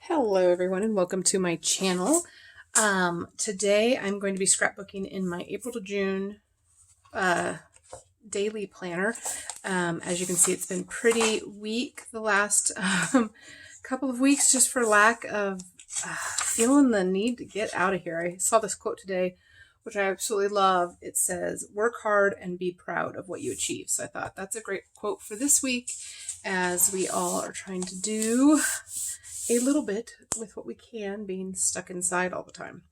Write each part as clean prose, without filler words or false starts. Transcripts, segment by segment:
Hello everyone and welcome to my channel. Today I'm going to be scrapbooking in my April to June daily planner. As you can see, it's been pretty weak the last couple of weeks just for lack of feeling the need to get out of here. I saw this quote today which I absolutely love. It says, "Work hard and be proud of what you achieve." So I thought that's a great quote for this week as we all are trying to do a little bit with what we can, being stuck inside all the time.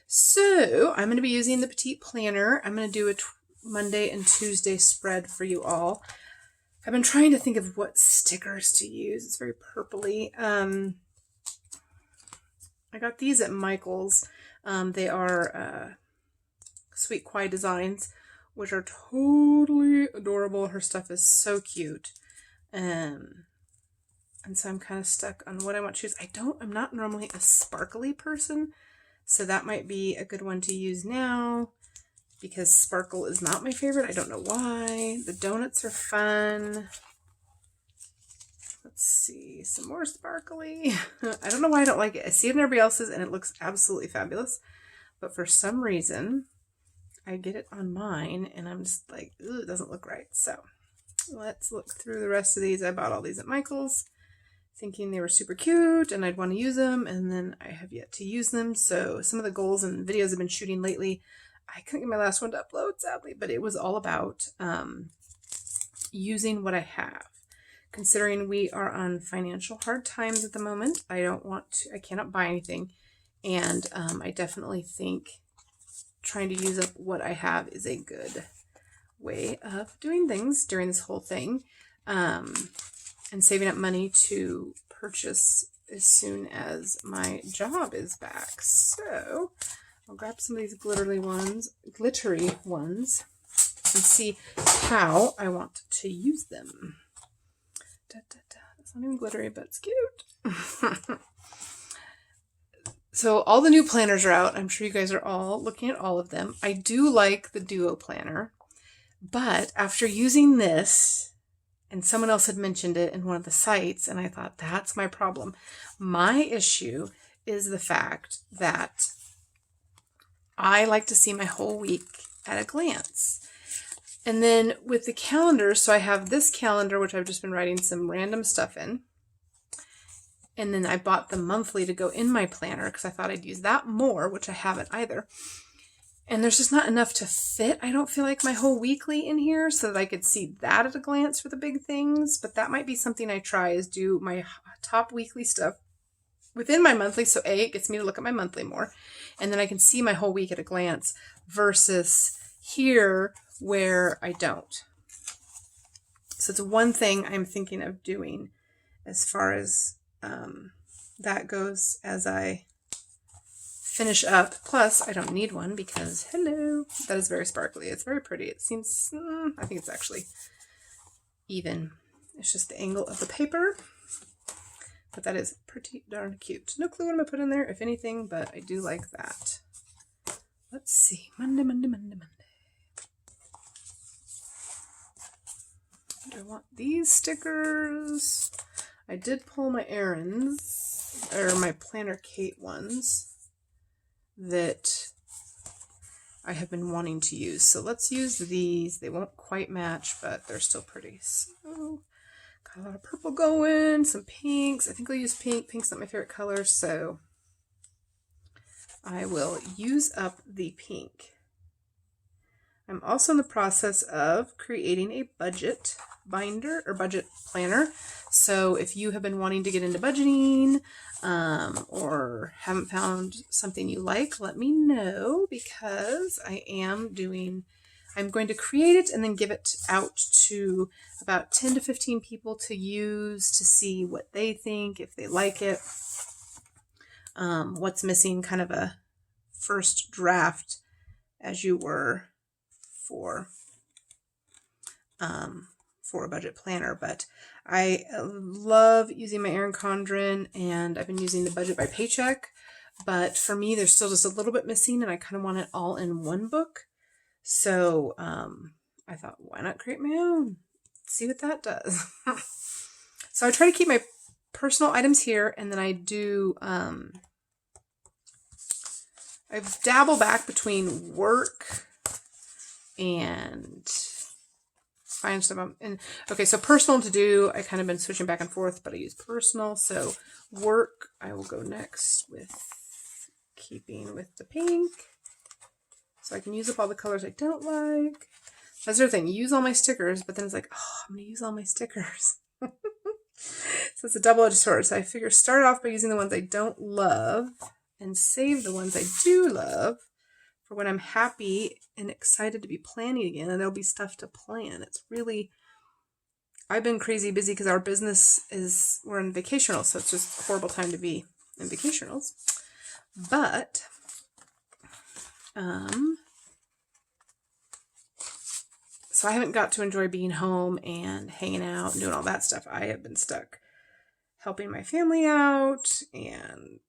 So I'm going to be using the Petite Planner. I'm going to do a Monday and Tuesday spread for you all. I've been trying to think of what stickers to use. It's very purpley. I got these at Michael's. They are Sweet Kwai Designs, which are totally adorable. Her stuff is so cute. And so I'm kind of stuck on what I want to choose. I'm not normally a sparkly person, so that might be a good one to use now because sparkle is not my favorite. I don't know why. The donuts are fun. Let's see, some more sparkly. I don't know why I don't like it. I see it in everybody else's and it looks absolutely fabulous, but for some reason I get it on mine and I'm just like, ooh, it doesn't look right. So let's look through the rest of these. I bought all these at Michael's, thinking they were super cute and I'd want to use them, and then I have yet to use them. So some of the goals and videos I've been shooting lately, I couldn't get my last one to upload, sadly, but it was all about using what I have. Considering we are on financial hard times at the moment, I cannot buy anything, and I definitely think trying to use up what I have is a good way of doing things during this whole thing. And saving up money to purchase as soon as my job is back. So I'll grab some of these glittery ones, and see how I want to use them. It's not even glittery, but it's cute. So all the new planners are out. I'm sure you guys are all looking at all of them. I do like the Duo planner, but after using this, and someone else had mentioned it in one of the sites, and I thought, that's my problem. My issue is the fact that I like to see my whole week at a glance. And then with the calendar, so I have this calendar, which I've just been writing some random stuff in. And then I bought the monthly to go in my planner because I thought I'd use that more, which I haven't either. And there's just not enough to fit, I don't feel like, my whole weekly in here so that I could see that at a glance for the big things. But that might be something I try, is do my top weekly stuff within my monthly. So A, it gets me to look at my monthly more. And then I can see my whole week at a glance versus here where I don't. So it's one thing I'm thinking of doing as far as that goes as I finish up. Plus, I don't need one because, hello, that is very sparkly. It's very pretty. It seems, I think it's actually even. It's just the angle of the paper. But that is pretty darn cute. No clue what I'm going to put in there, if anything, but I do like that. Let's see. Monday. Do I want these stickers? I did pull my errands, or my Planner Kate ones, that I have been wanting to use. So let's use these. They won't quite match, but they're still pretty. So got a lot of purple going, some pinks. I think I'll use pink. Pink's not my favorite color, so I will use up the pink. I'm also in the process of creating a budget binder or budget planner. So if you have been wanting to get into budgeting or haven't found something you like, let me know, because I'm going to create it and then give it out to about 10 to 15 people to use to see what they think, if they like it, what's missing, kind of a first draft as you were for a budget planner. But I love using my Erin Condren, and I've been using the Budget by Paycheck, but for me there's still just a little bit missing and I kind of want it all in one book. So I thought, why not create my own? See what that does. So I try to keep my personal items here, and then I do, I dabble back between work and find stuff. And okay, so personal to do, I kind of been switching back and forth, but I use personal. So work, I will go next with keeping with the pink. So I can use up all the colors I don't like. That's the other thing, use all my stickers, but then it's like, oh, I'm going to use all my stickers. So it's a double-edged sword. So I figure start off by using the ones I don't love and save the ones I do love for when I'm happy and excited to be planning again, and there'll be stuff to plan. It's really, I've been crazy busy because our business is, we're in vacationals, so it's just a horrible time to be in vacationals. But, so I haven't got to enjoy being home and hanging out and doing all that stuff. I have been stuck helping my family out and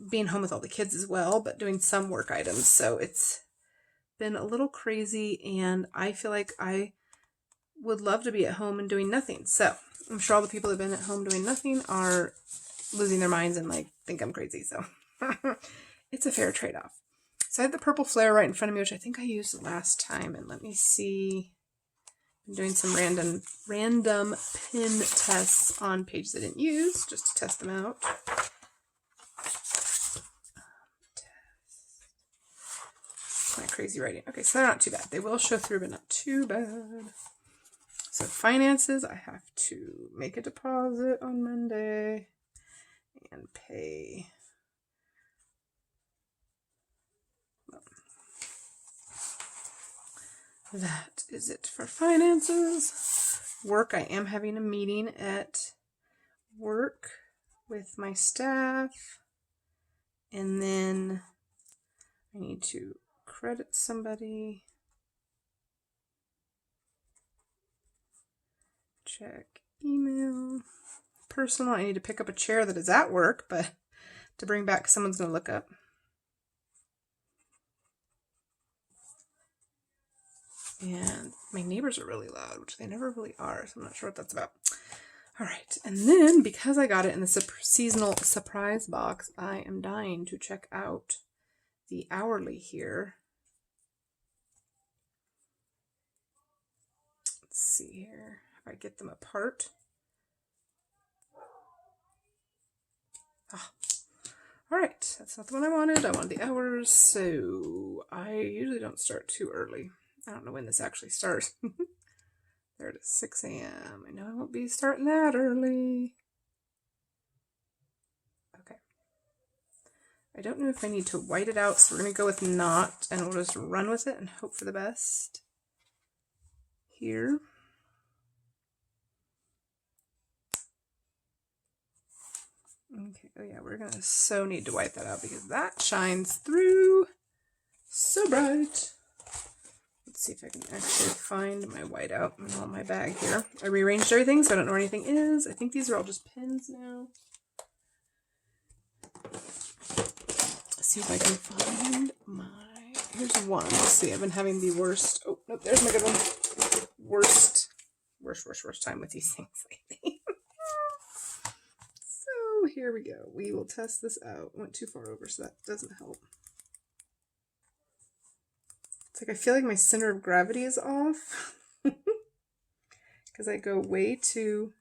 being home with all the kids as well, but doing some work items. So it's been a little crazy, and I feel like I would love to be at home and doing nothing. So I'm sure all the people that have been at home doing nothing are losing their minds and like think I'm crazy. So it's a fair trade-off. So I have the purple flare right in front of me, which I think I used last time. And let me see. I'm doing some random pin tests on pages I didn't use just to test them out. My crazy writing. Okay, so they're not too bad. They will show through, but not too bad. So finances, I have to make a deposit on Monday and pay. That is it for finances. Work, I am having a meeting at work with my staff. And then I need to credit somebody. Check email. Personal, I need to pick up a chair that is at work, but to bring back, someone's going to look up. And my neighbors are really loud, which they never really are, so I'm not sure what that's about. All right, and then because I got it in the seasonal surprise box, I am dying to check out the hourly here. Let's see here if I get them apart. All right, that's not the one I wanted. I wanted the hours, so I usually don't start too early. I don't know when this actually starts. There it is, 6 a.m. I know I won't be starting that early. Okay. I don't know if I need to white it out, so we're going to go with not, and we'll just run with it and hope for the best. Here. Okay, oh yeah, we're going to so need to wipe that out because that shines through so bright. Let's see if I can actually find my whiteout in all my bag here. I rearranged everything, so I don't know where anything is. I think these are all just pins now. Let's see if I can find my... Here's one. Let's see, I've been having the worst... Oh, nope, there's my good one. Worst time with these things lately. So here we go. We will test this out. Went too far over, so that doesn't help. It's like I feel like my center of gravity is off because I go way too,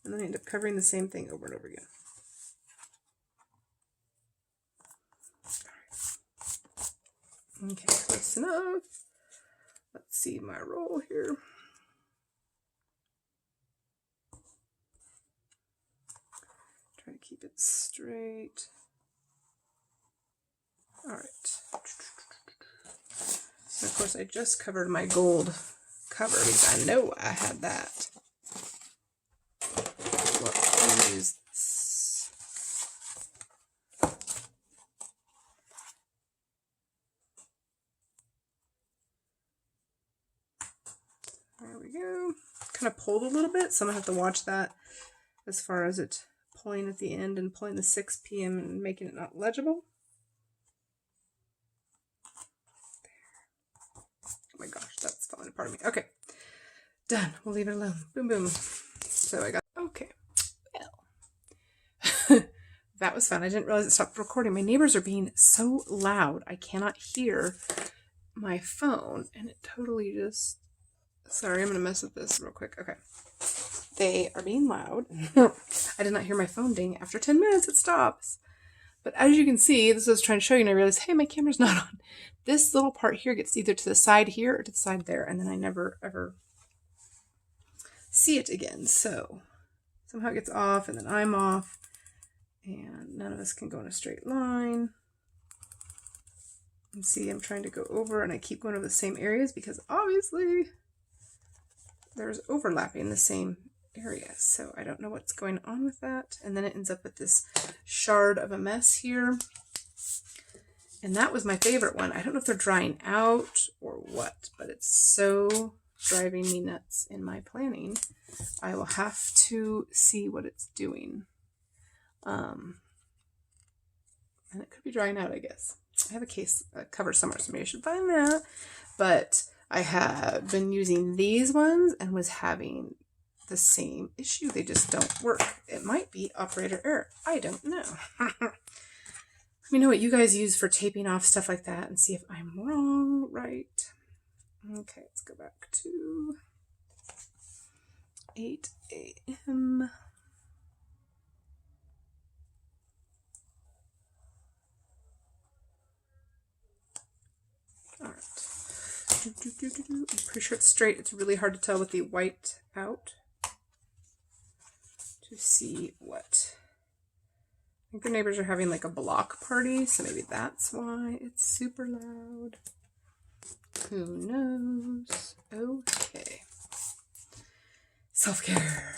and then I end up covering the same thing over and over again. All right. Okay, close enough. Let's see my roll here. Try to keep it straight. All right. And of course, I just covered my gold cover because I know I had that. Well, I'll use this. There we go. Kind of pulled a little bit, so I'm going to have to watch that as far as it pulling at the end and pulling the 6 p.m. and making it not legible. Oh my gosh, that's falling apart of me. Okay, done. We'll leave it alone. Boom, boom. So I got, okay, that was fun. I didn't realize it stopped recording. My neighbors are being so loud. I cannot hear my phone, and it totally just... Sorry, I'm going to mess with this real quick. Okay. They are being loud. I did not hear my phone ding. After 10 minutes, it stops. But as you can see, this is what I was trying to show you, and I realized, hey, my camera's not on. This little part here gets either to the side here or to the side there, and then I never, ever see it again. So somehow it gets off, and then I'm off, and none of us can go in a straight line. And see, I'm trying to go over, and I keep going over the same areas because obviously there's overlapping the same area. So I don't know what's going on with that. And then it ends up with this shard of a mess here. And that was my favorite one. I don't know if they're drying out or what, but it's so driving me nuts in my planning. I will have to see what it's doing. And it could be drying out, I guess. I have a cover somewhere, so maybe I should find that. But I have been using these ones and was having the same issue. They just don't work. It might be operator error. I don't know. Let me know what you guys use for taping off stuff like that and see if I'm wrong, right? Okay, let's go back to 8 a.m. All right. I'm pretty sure it's straight. It's really hard to tell with the white out to see what. I think the neighbors are having like a block party, so maybe that's why it's super loud. Who knows? Okay. Self-care.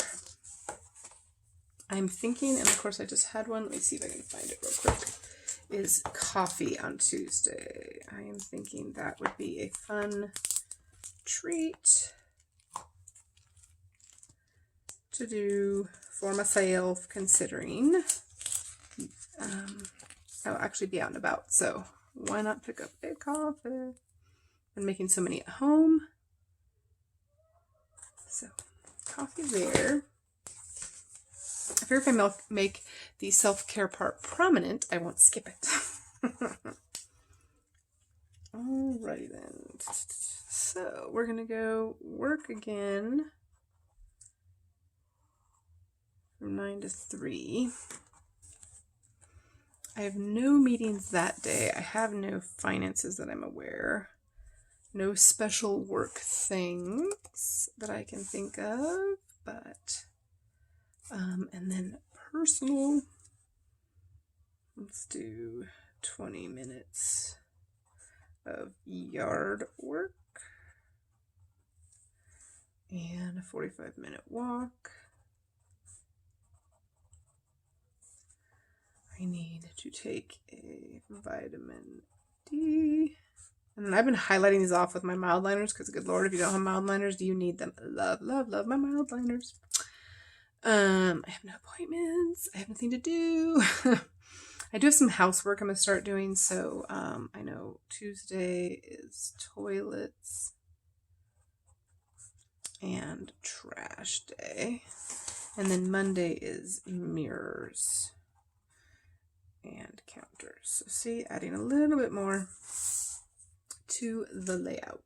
I'm thinking, and of course I just had one. Let me see if I can find it real quick. Is coffee on Tuesday. I am thinking that would be a fun treat to do for myself, considering I'll actually be out and about, so why not pick up a coffee? I'm making so many at home, so coffee there. I figure if I make the self-care part prominent, I won't skip it. Alrighty then. So we're going to go work again from 9 to 3. I have no meetings that day. I have no finances that I'm aware. No special work things that I can think of, but and then personal, let's do 20 minutes of yard work and a 45-minute walk. I need to take a vitamin D. And then I've been highlighting these off with my mild liners because, good Lord, if you don't have mild liners, do you need them? Love, love, love my mild liners. I have no appointments. I have nothing to do. I do have some housework I'm going to start doing. So I know Tuesday is toilets and trash day. And then Monday is mirrors and counters. So see, adding a little bit more to the layout.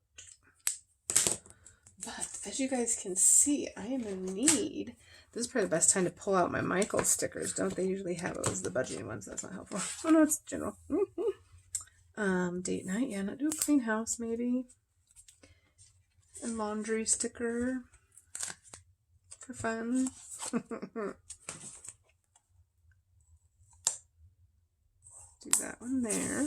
But as you guys can see, I am in need. This is probably the best time to pull out my Michael stickers. Don't they usually have those? The budgeting ones. That's not helpful. Oh no, it's general. Date night. Yeah, not do a clean house maybe. And laundry sticker for fun. Do that one there.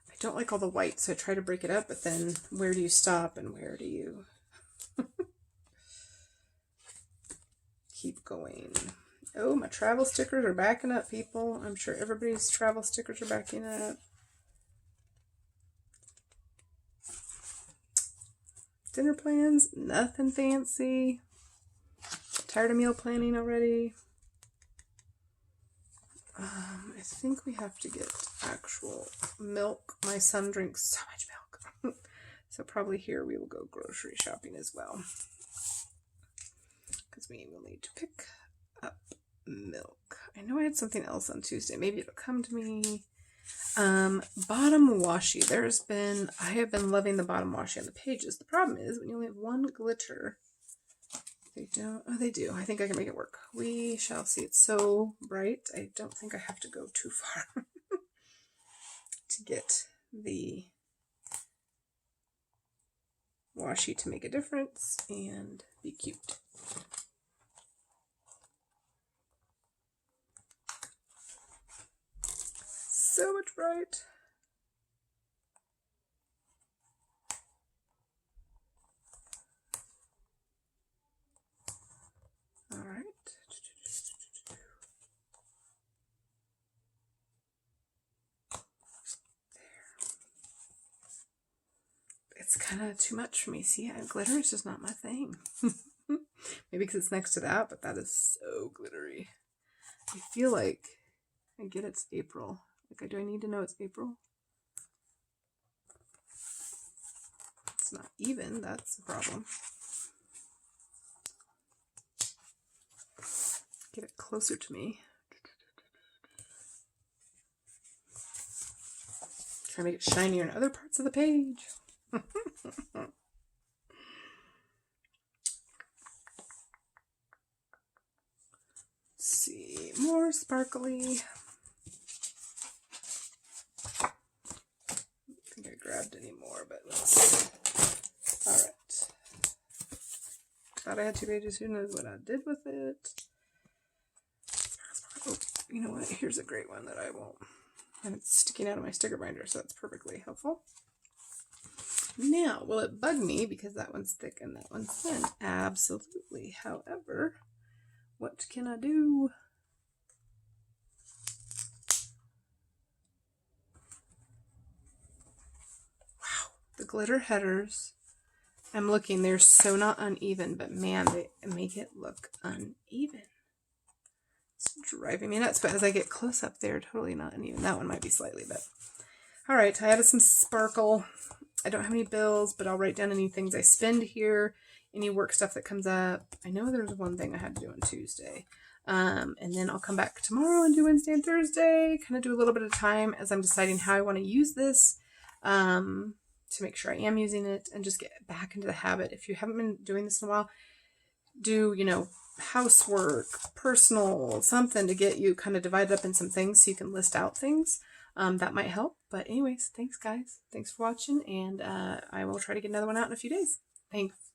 I don't like all the white, so I try to break it up, but then where do you stop and where do you keep going? Oh, my travel stickers are backing up, people. I'm sure everybody's travel stickers are backing up. Dinner plans, nothing fancy. Tired of meal planning already. I think we have to get actual milk. My son drinks so much milk. So probably here we will go grocery shopping as well. Because we will need to pick up milk. I know I had something else on Tuesday. Maybe it'll come to me. Bottom washi. I have been loving the bottom washi on the pages. The problem is when you only have one glitter, they don't, oh, they do. I think I can make it work. We shall see. It's so bright. I don't think I have to go too far to get the washi to make a difference and be cute. So much bright. All right. It's kind of too much for me. See, glitter is just not my thing. Maybe because it's next to that, but that is so glittery. I feel like I get it's April. Like, do I need to know it's April? It's not even. That's the problem. Get it closer to me. Try to make it shinier in other parts of the page. Let's see, more sparkly. I don't think I grabbed any more, but let's. All right. Thought I had 2 pages. Who knows what I did with it? Oh, you know what? Here's a great one that I won't. And it's sticking out of my sticker binder, so that's perfectly helpful. Now, will it bug me because that one's thick and that one's thin? Absolutely. However, what can I do? Wow, the glitter headers. I'm looking, they're so not uneven, but man, they make it look uneven. It's driving me nuts, but as I get close up, they're totally not uneven. That one might be slightly, but all right, I added some sparkle. I don't have any bills, but I'll write down any things I spend here, any work stuff that comes up. I know there's one thing I had to do on Tuesday. And then I'll come back tomorrow and do Wednesday and Thursday, kind of do a little bit of time as I'm deciding how I want to use this, to make sure I am using it and just get back into the habit. If you haven't been doing this in a while, do, housework, personal, something to get you kind of divided up in some things so you can list out things. That might help. But anyways, thanks guys. Thanks for watching, and I will try to get another one out in a few days. Thanks.